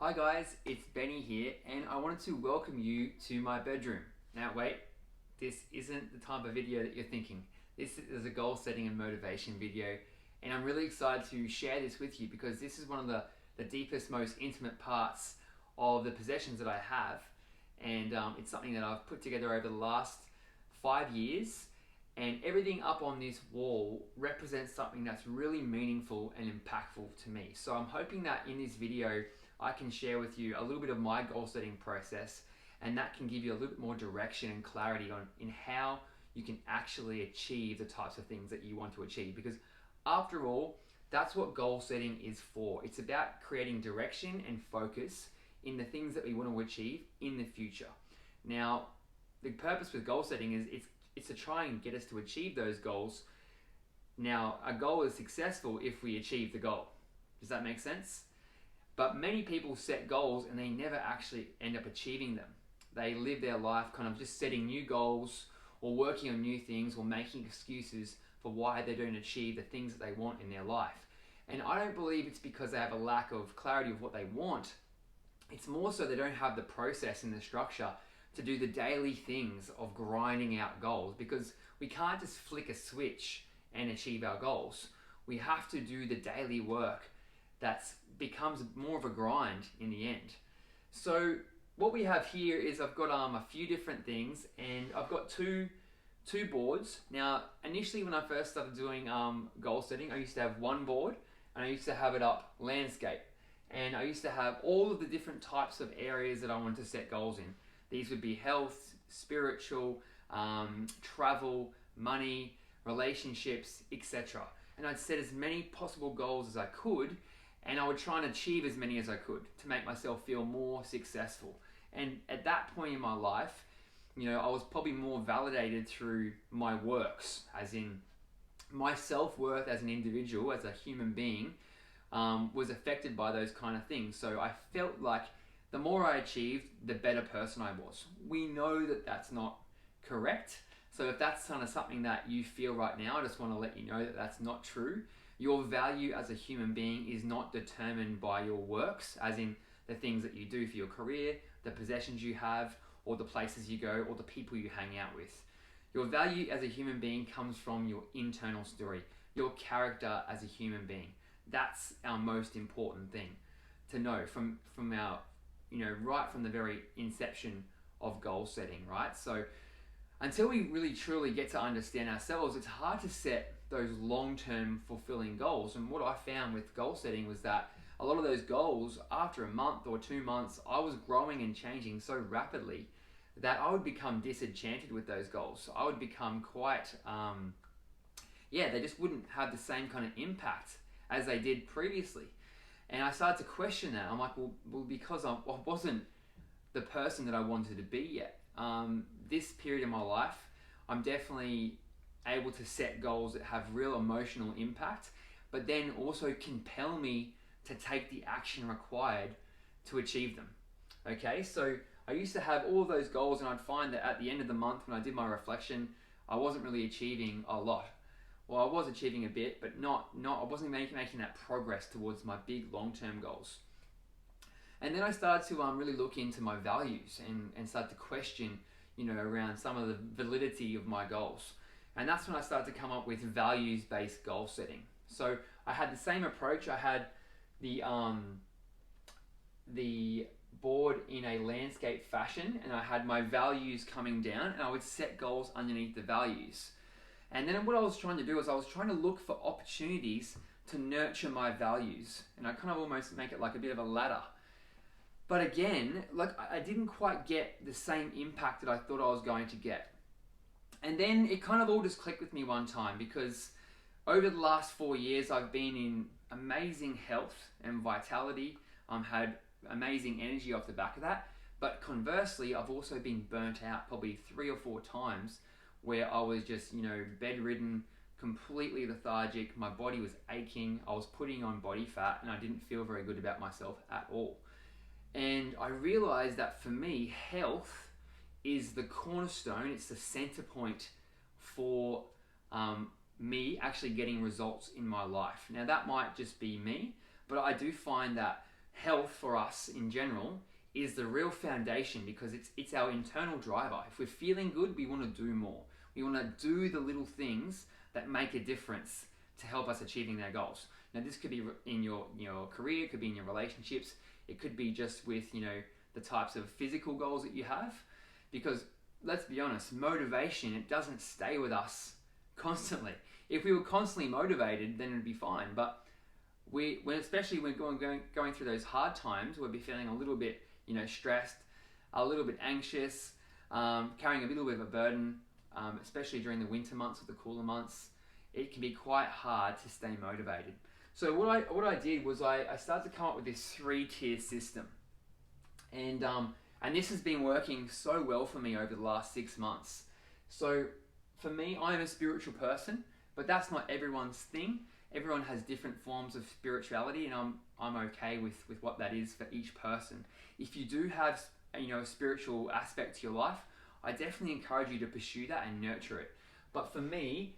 Hi guys, it's Benny here and I wanted to welcome you to my bedroom. Now wait, this isn't the type of video that you're thinking. This is a goal setting and motivation video and I'm really excited to share this with you because this is one of the deepest, most intimate parts of the possessions that I have, and it's something that I've put together over the last 5 years, and everything up on this wall represents something that's really meaningful and impactful to me. So I'm hoping that in this video I can share with you a little bit of my goal setting process, and that can give you a little bit more direction and clarity on in how you can actually achieve the types of things that you want to achieve. Because after all, that's what goal setting is for. It's about creating direction and focus in the things that we want to achieve in the future. Now, the purpose with goal setting is it's to try and get us to achieve those goals. Now, a goal is successful if we achieve the goal. Does that make sense? But many people set goals and they never actually end up achieving them. They live their life kind of just setting new goals or working on new things or making excuses for why they don't achieve the things that they want in their life. And I don't believe it's because they have a lack of clarity of what they want. It's more so they don't have the process and the structure to do the daily things of grinding out goals, because we can't just flick a switch and achieve our goals. We have to do the daily work that becomes more of a grind in the end. So what we have here is I've got a few different things, and I've got two boards. Now initially when I first started doing goal setting, I used to have one board and I used to have it up landscape, and I used to have all of the different types of areas that I wanted to set goals in. These would be health, spiritual, travel, money, relationships, etc. And I'd set as many possible goals as I could, and I would try and achieve as many as I could to make myself feel more successful. And at that point in my life, I was probably more validated through my works, as in my self-worth as an individual, as a human being, was affected by those kind of things. So I felt like the more I achieved, the better person I was. We know that that's not correct. So if that's kind of something that you feel right now, I just want to let you know that that's not true. Your value as a human being is not determined by your works, as in the things that you do for your career, the possessions you have, or the places you go, or the people you hang out with. Your value as a human being comes from your internal story, your character as a human being. That's our most important thing to know from our, right from the very inception of goal setting, right? So until we really truly get to understand ourselves, it's hard to set those long-term fulfilling goals. And what I found with goal setting was that a lot of those goals, after a month or 2 months, I was growing and changing so rapidly that I would become disenchanted with those goals. I would become quite, they just wouldn't have the same kind of impact as they did previously. And I started to question that. I'm like, well, because I wasn't the person that I wanted to be yet. This period in my life, I'm definitely able to set goals that have real emotional impact, but then also compel me to take the action required to achieve them. Okay, so I used to have all of those goals, and I'd find that at the end of the month when I did my reflection, I wasn't really achieving a lot. Well, I was achieving a bit, but I wasn't making that progress towards my big long-term goals. And then I started to really look into my values and start to question, around some of the validity of my goals. And that's when I started to come up with values-based goal setting. So I had the same approach. I had the board in a landscape fashion, and I had my values coming down, and I would set goals underneath the values. And then what I was trying to do is I was trying to look for opportunities to nurture my values, and I kind of almost make it like a bit of a ladder. But again, I didn't quite get the same impact that I thought I was going to get. And then it kind of all just clicked with me one time, because over the last 4 years I've been in amazing health and vitality. Had amazing energy off the back of that. But conversely, I've also been burnt out probably 3 or 4 times, where I was just, bedridden, completely lethargic. My body was aching. I was putting on body fat, and I didn't feel very good about myself at all. And I realized that for me, health is the cornerstone. It's the center point for me actually getting results in my life. Now that might just be me, but I do find that health for us in general is the real foundation, because it's our internal driver. If we're feeling good, we want to do more. We want to do the little things that make a difference to help us achieving their goals. Now, this could be in your career, it could be in your relationships, it could be just with the types of physical goals that you have. Because let's be honest, motivation, it doesn't stay with us constantly. If we were constantly motivated, then it'd be fine. But especially when going through those hard times, we'll be feeling a little bit stressed, a little bit anxious, carrying a little bit of a burden, especially during the winter months or the cooler months. It can be quite hard to stay motivated. So what I did was I started to come up with this 3-tier system, and this has been working so well for me over the last 6 months. So for me, I'm a spiritual person, but that's not everyone's thing. Everyone has different forms of spirituality, and I'm okay with what that is for each person. If you do have a spiritual aspect to your life, I definitely encourage you to pursue that and nurture it. But for me,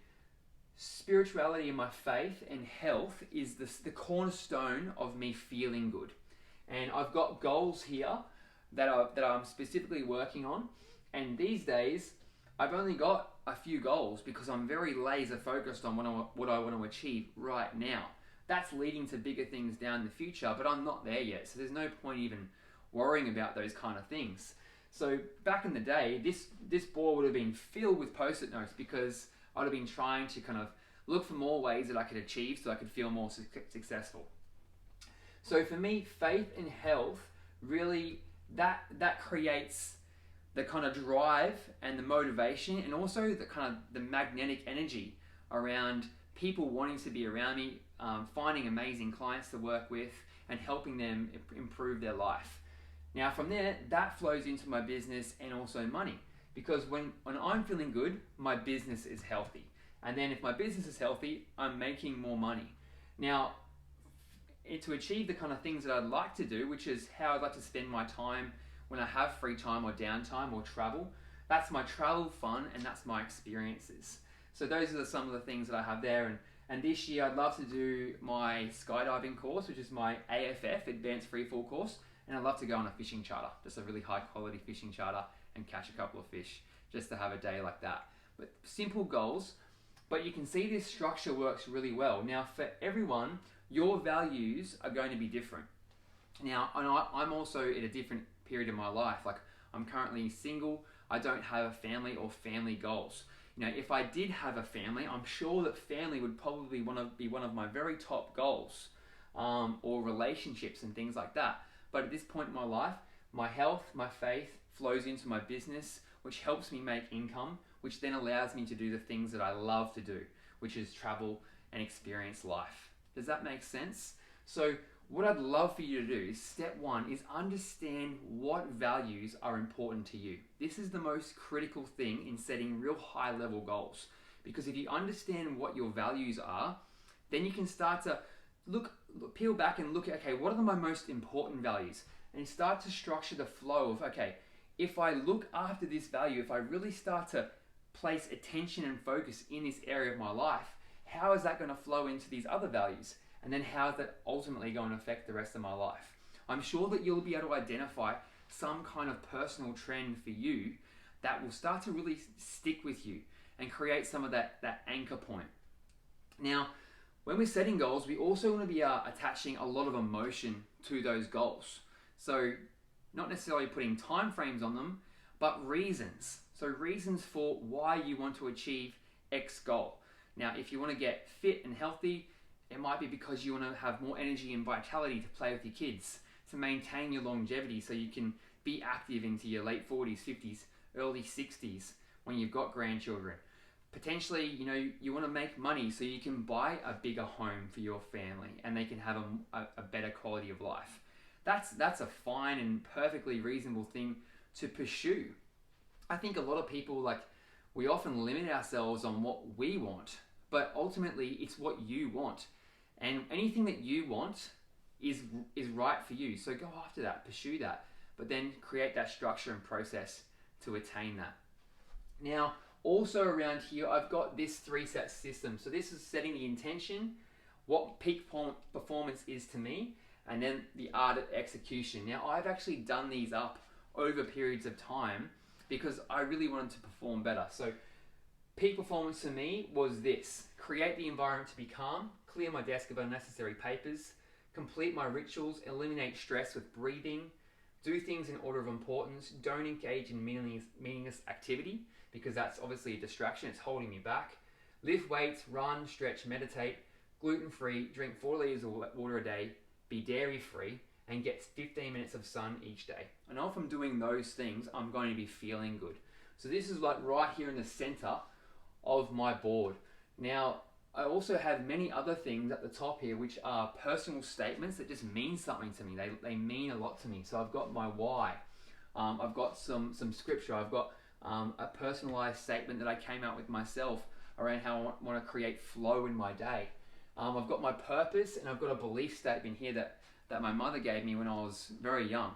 spirituality and my faith and health is the cornerstone of me feeling good. And I've got goals here that I'm specifically working on. And these days, I've only got a few goals because I'm very laser focused on what I want to achieve right now. That's leading to bigger things down the future, but I'm not there yet. So there's no point even worrying about those kind of things. So back in the day, this board would have been filled with post-it notes, because I'd have been trying to kind of look for more ways that I could achieve so I could feel more successful. So for me, faith and health, really, that creates the kind of drive and the motivation, and also the kind of the magnetic energy around people wanting to be around me, finding amazing clients to work with and helping them improve their life. Now from there, that flows into my business and also money, because when I'm feeling good, my business is healthy. And then if my business is healthy, I'm making more money. Now, to achieve the kind of things that I'd like to do, which is how I'd like to spend my time when I have free time or downtime or travel, that's my travel fun and that's my experiences. So those are some of the things that I have there. And this year I'd love to do my skydiving course, which is my AFF, Advanced Freefall course. And I'd love to go on a fishing charter, just a really high quality fishing charter, and catch a couple of fish, just to have a day like that. But simple goals, but you can see this structure works really well. Now for everyone, your values are going to be different. Now, I'm also at a different period in my life. Like, I'm currently single, I don't have a family or family goals. If I did have a family, I'm sure that family would probably be one of my very top goals, or relationships and things like that. But at this point in my life, my health, my faith flows into my business, which helps me make income, which then allows me to do the things that I love to do, which is travel and experience life. Does that make sense? So what I'd love for you to do is, step 1 is understand what values are important to you. This is the most critical thing in setting real high level goals. Because if you understand what your values are, then you can start to peel back and look at, okay, what are my most important values? And start to structure the flow of, okay, if I look after this value, if I really start to place attention and focus in this area of my life, how is that going to flow into these other values? And then how is that ultimately going to affect the rest of my life? I'm sure that you'll be able to identify some kind of personal trend for you that will start to really stick with you and create some of that anchor point. Now, when we're setting goals, we also want to be attaching a lot of emotion to those goals. So not necessarily putting time frames on them, but reasons. So reasons for why you want to achieve X goal. Now, if you want to get fit and healthy, it might be because you want to have more energy and vitality to play with your kids, to maintain your longevity so you can be active into your late 40s, 50s, early 60s when you've got grandchildren. Potentially, you want to make money so you can buy a bigger home for your family and they can have a better quality of life. That's a fine and perfectly reasonable thing to pursue. I think a lot of people, we often limit ourselves on what we want, but ultimately it's what you want. And anything that you want is right for you. So go after that, pursue that, but then create that structure and process to attain that. Now, also around here, I've got this 3-step system. So this is setting the intention, what peak performance is to me, and then the art of execution. Now, I've actually done these up over periods of time because I really wanted to perform better. So peak performance for me was this: create the environment to be calm, clear my desk of unnecessary papers, complete my rituals, eliminate stress with breathing, do things in order of importance, don't engage in meaningless activity because that's obviously a distraction, it's holding me back, lift weights, run, stretch, meditate, gluten-free, drink 4 liters of water a day, be dairy-free, and get 15 minutes of sun each day. I know if I'm doing those things, I'm going to be feeling good. So this is like right here in the center of my board. Now, I also have many other things at the top here which are personal statements that just mean something to me. They mean a lot to me. So I've got my why. I've got some scripture. I've got a personalized statement that I came out with myself around how I want to create flow in my day. I've got my purpose, and I've got a belief statement here that my mother gave me when I was very young.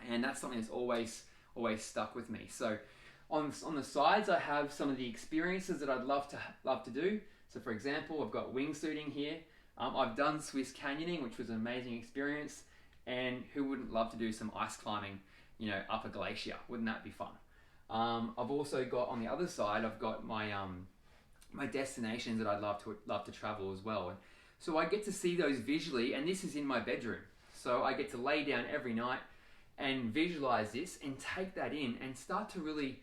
And that's something that's always stuck with me. So on the sides, I have some of the experiences that I'd love to do. So for example, I've got wingsuiting here. I've done Swiss canyoning, which was an amazing experience. And who wouldn't love to do some ice climbing, up a glacier? Wouldn't that be fun? I've also got, on the other side, I've got my my destinations that I'd love to travel as well. And so I get to see those visually, and this is in my bedroom. So I get to lay down every night and visualize this and take that in and start to really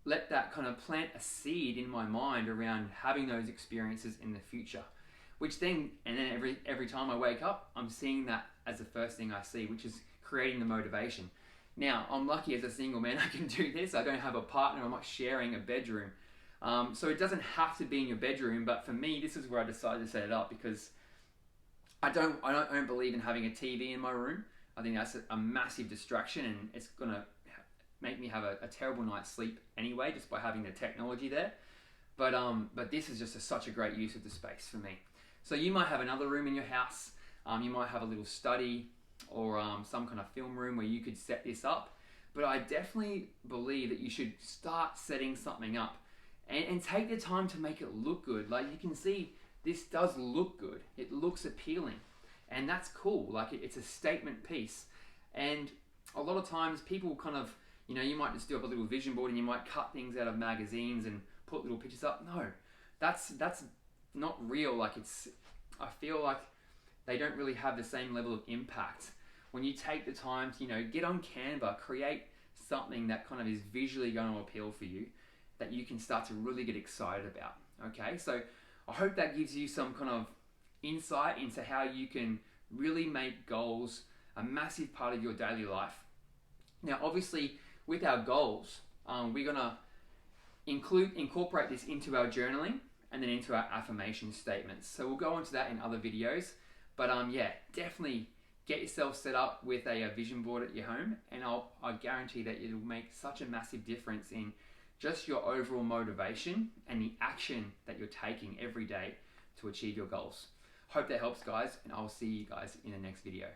let that kind of plant a seed in my mind around having those experiences in the future. Which then every time I wake up, I'm seeing that as the first thing I see, which is creating the motivation. Now, I'm lucky as a single man, I can do this. I don't have a partner, I'm not sharing a bedroom. So it doesn't have to be in your bedroom, but for me, this is where I decided to set it up because I don't believe in having a TV in my room. I think that's a massive distraction, and it's gonna make me have a terrible night's sleep anyway, just by having the technology there. But this is just such a great use of the space for me. So you might have another room in your house. You might have a little study or some kind of film room where you could set this up. But I definitely believe that you should start setting something up and take the time to make it look good. Like, you can see this does look good. It looks appealing, and that's cool. Like, it's a statement piece. And a lot of times people kind of, you might just do up a little vision board and you might cut things out of magazines and put little pictures up. No, that's not real. Like, I feel like they don't really have the same level of impact. When you take the time to, get on Canva, create something that kind of is visually going to appeal for you, that you can start to really get excited about. Okay, so I hope that gives you some kind of insight into how you can really make goals a massive part of your daily life. Now, obviously, with our goals, we're gonna incorporate this into our journaling and then into our affirmation statements. So we'll go into that in other videos. But yeah, definitely get yourself set up with a vision board at your home, and I guarantee that it'll make such a massive difference in just your overall motivation and the action that you're taking every day to achieve your goals. Hope that helps, guys, and I'll see you guys in the next video.